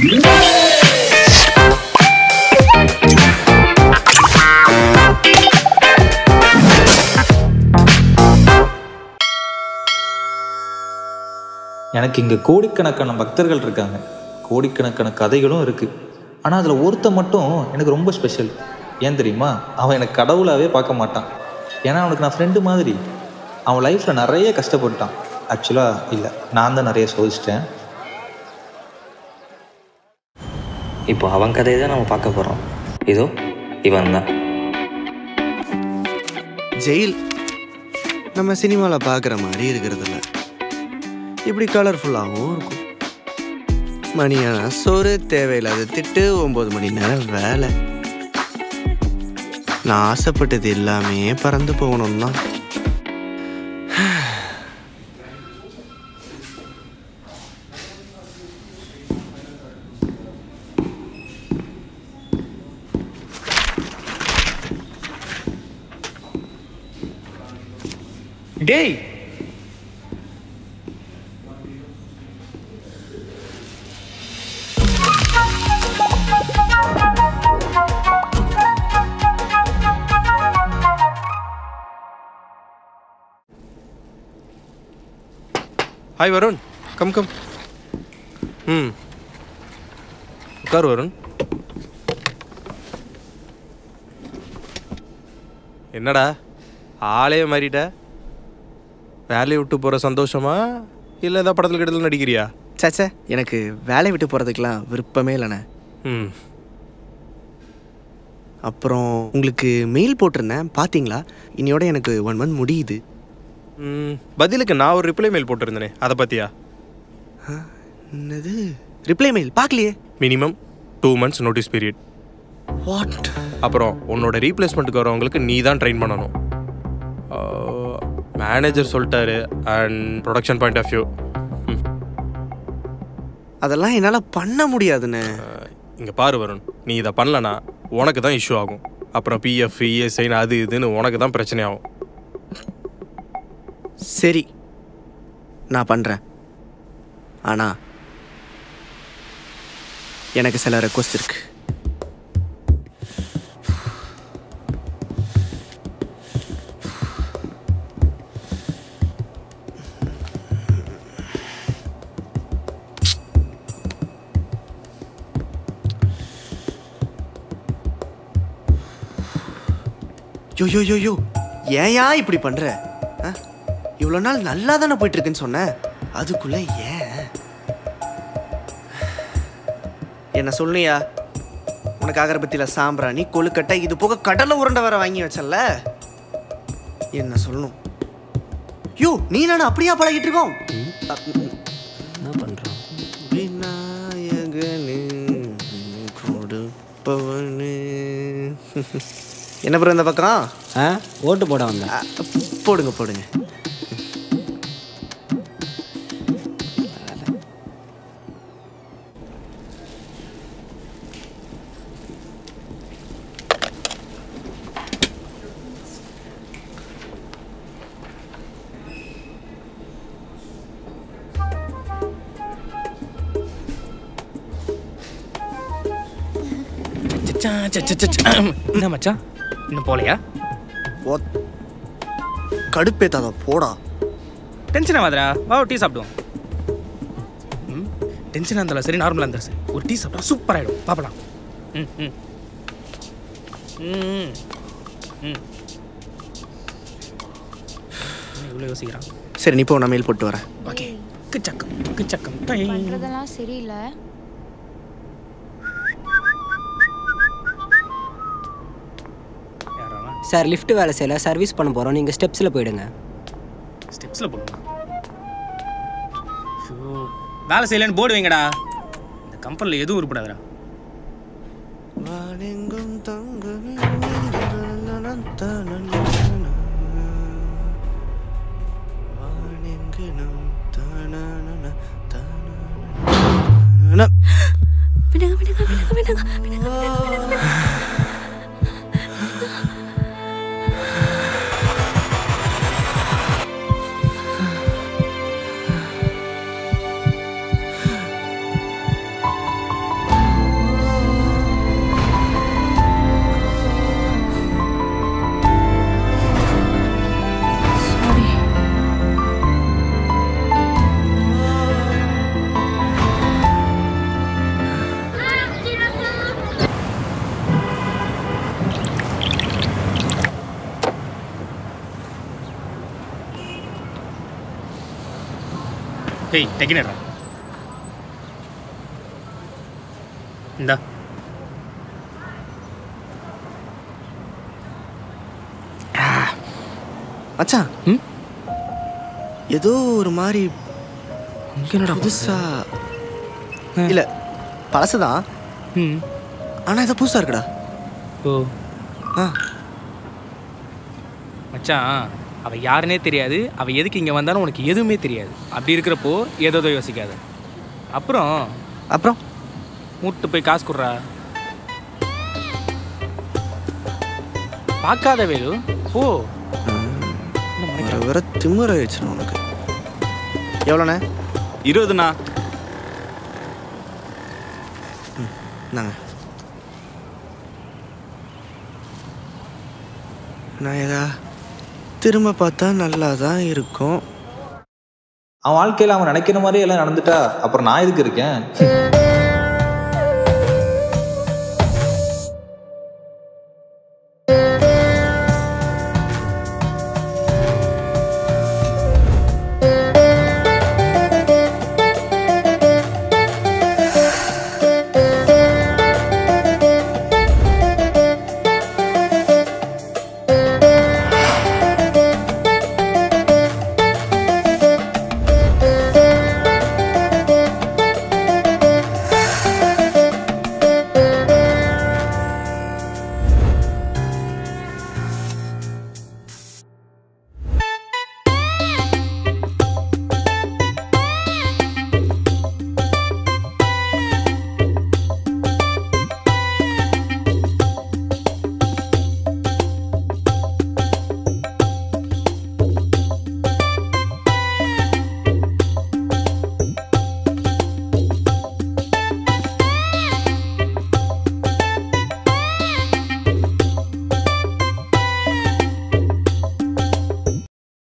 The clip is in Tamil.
எனக்கு இங்கே கோடிக்கணக்கான பக்தர்கள் இருக்காங்க, கோடிக்கணக்கான கதைகளும் இருக்குது. ஆனால் அதில் ஒருத்த மட்டும் எனக்கு ரொம்ப ஸ்பெஷல். ஏன் தெரியுமா? அவன் எனக்கு கடவுளாகவே பார்க்க மாட்டான். ஏன்னா அவனுக்கு நான் ஃப்ரெண்டு மாதிரி. அவன் லைஃப்பில் நிறைய கஷ்டப்பட்டான். ஆக்சுவலாக இல்லை, நான் தான் நிறைய சோதிச்சிட்டேன். இப்போ அவன் கதையை தான் நம்ம பார்க்க போகிறோம். இதோ இவன் தான். ஜெயில் நம்ம சினிமாவில் பார்க்குற மாதிரி இருக்கிறதில்ல, இப்படி கலர்ஃபுல்லாகவும் இருக்கும். மணியான சோறு, தேவையில்லாத திட்டு, 9 மணி நேரம் வேலை. நான் ஆசைப்பட்டது எல்லாமே பறந்து போகணும் தான். டேய், ஹாய் வருண், கம் கம். உட்கார் வருண். என்னடா ஆளே மாறிட்ட? வேலையை விட்டு போகிற சந்தோஷமா இல்லை ஏதாவது படத்தில் கிடத்தில் நடிக்கிறியா? சாச்சா, எனக்கு வேலையை விட்டு போகிறதுக்கெலாம் விருப்பமே இல்லைண்ணே. அப்புறம் உங்களுக்கு மெயில் போட்டிருந்தேன், பார்த்தீங்களா? இன்னையோட எனக்கு 1 month முடியுது. பதிலுக்கு நான் ஒரு ரிப்ளை மெயில் போட்டிருந்தேனே, அதை பற்றியா? என்னது ரிப்ளை மெயில்? பார்க்கலையே. Minimum 2 months notice period. What? அப்புறம் உன்னோட ரீப்ளேஸ்மெண்ட்டுக்கு வரவங்களுக்கு நீ தான் ட்ரெயின் பண்ணணும். மேனேஜர் சொல்லிட்டாரு. And production point of view அதெல்லாம் என்னால் பண்ண முடியாதுண்ணே. இங்கே பாரு வருண், நீ இதை பண்ணலனா உனக்கு தான் இஷ்யூ ஆகும். அப்புறம் பிஎஃப், இஎஸ்ஐன்னு அது இதுன்னு உனக்கு தான் பிரச்சனை ஆகும். சரி, நான் பண்ணுறேன். ஆனால் எனக்கு சில ரெக்வஸ்ட் இருக்கு. யோ, ஏயா இப்படி பண்ற? இவ்வளோ நாள் நல்லா தானே போயிட்டு இருக்குன்னு சொன்னேன், அதுக்குள்ள ஏன் என்ன சொல்லுயா? உனக்கு அகரபத்தியில் சாம்பிராணி, கொழுக்கட்டை, இது போக கடலை உருண்டை வர வாங்கி வச்சல, என்ன சொல்லணும்? யோ, நீ நானும் அப்படியா பழகிட்டு இருக்கோம்? என்ன பண்ணுறோம்? விநாயகனே கொடுப்பவனே. என்ன ப்ரோ இந்த பக்கம்? ஓட்டு போட வந்தேன். போடுங்க. என்ன மச்சான், இன்னும் போலையா? கடுப்பேத்தாத போடா. டென்ஷன் ஆகாதடா, வா டீ சாப்பிடுவோம். டென்ஷனாக இருந்தாலும் சரி, நார்மலாக இருந்தாலும் சரி, ஒரு டீ சாப்பிட்டா சூப்பர் ஆகிடும். பார்க்கலாம். இவ்வளோ யோசிக்கிறான். சரி, நீ போ, நான் மெயில் போட்டு வரேன். ஓகே. கிச்சக்கம் பண்றதெல்லாம் சரியில்லை. சார், லிஃப்ட் வேலை செய்யல, சர்வீஸ் பண்ண போகிறோம். நீங்கள் ஸ்டெப்ஸில் போயிடுங்க. ஸ்டெப்ஸில் போடுங்க. வேலை செய்யலன்னு போர்டு வைங்கடா. இந்த கம்பெனியில் எதுவும் உருப்படாதடா. டேய் டெக்கினடா இந்தா மச்சான் ம் ஏதோ ஒரு மாதிரி என்னடா புதுசா இல்ல பழசுதான். ம் ஆனா இது புதுசா இருக்குடா. ஓ ஆ மச்சான் அவள் யாருன்னே தெரியாது, அவள் எதுக்கு இங்கே வந்தாலும் உனக்கு எதுவுமே தெரியாது. அப்படி இருக்கிறப்போ ஏதோ யோசிக்காத. அப்புறம் அப்புறம் மூட்டு போய் காசு கொடுறா. பார்க்காத வேலு ஓ வர திமுற வச்சிடும் உனக்கு. எவ்வளோண்ணே? 20ண்ணா. நாங்க நாயகா திரும்ப பார்த்தா நல்லா தான் இருக்கும். அவன் வாழ்க்கையில் அவன் நினைக்கிற மாதிரி எல்லாம் நடந்துட்டா அப்புறம் நான் எதுக்கு இருக்கேன்?